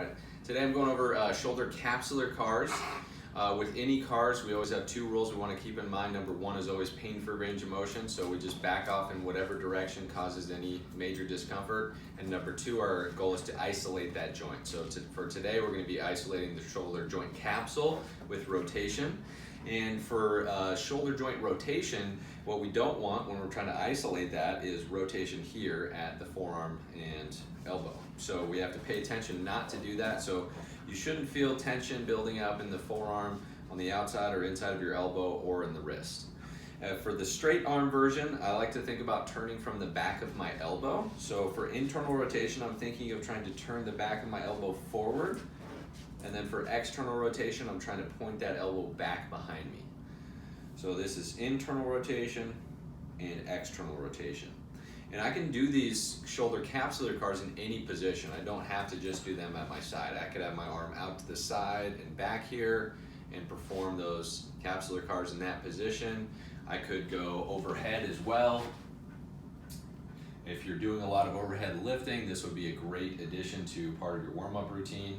Alright, today I'm going over shoulder capsular CARs. With any CARs, we always have two rules we want to keep in mind. Number one is always pain-free range of motion, so we just back off in whatever direction causes any major discomfort. And number two, our goal is to isolate that joint. So for today, we're going to be isolating the shoulder joint capsule with rotation. And for shoulder joint rotation, what we don't want when we're trying to isolate that is rotation here at the forearm and elbow. So we have to pay attention not to do that. So you shouldn't feel tension building up in the forearm, on the outside or inside of your elbow, or in the wrist. For the straight arm version, I like to think about turning from the back of my elbow. So for internal rotation, I'm thinking of trying to turn the back of my elbow forward. And then for external rotation, I'm trying to point that elbow back behind me. So this is internal rotation and external rotation. And I can do these shoulder capsular CARs in any position. I don't have to just do them at my side. I could have my arm out to the side and back here and perform those capsular CARs in that position. I could go overhead as well. If you're doing a lot of overhead lifting, this would be a great addition to part of your warm-up routine.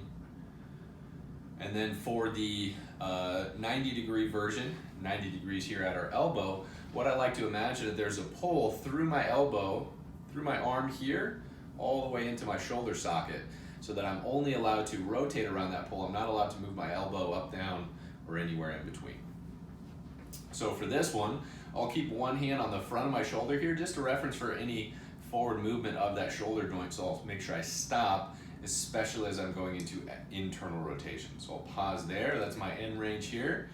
And then for the 90-degree version, 90 degrees here at our elbow, what I like to imagine is there's a pull through my elbow, through my arm here, all the way into my shoulder socket, so that I'm only allowed to rotate around that pull. I'm not allowed to move my elbow up, down, or anywhere in between. So for this one, I'll keep one hand on the front of my shoulder here, just a reference for any forward movement of that shoulder joint. So I'll make sure I stop, especially as I'm going into internal rotation. So I'll pause there, that's my end range here.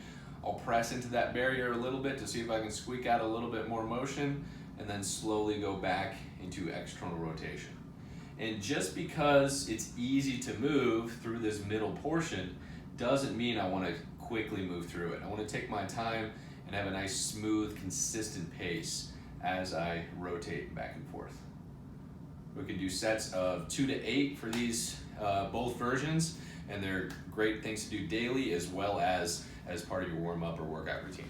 I'll press into that barrier a little bit to see if I can squeak out a little bit more motion, and then slowly go back into external rotation. And just because it's easy to move through this middle portion doesn't mean I want to quickly move through it. I want to take my time and have a nice, smooth, consistent pace as I rotate back and forth. We can do sets of 2 to 8 for these both versions, and they're great things to do daily as well as part of your warm-up or workout routine.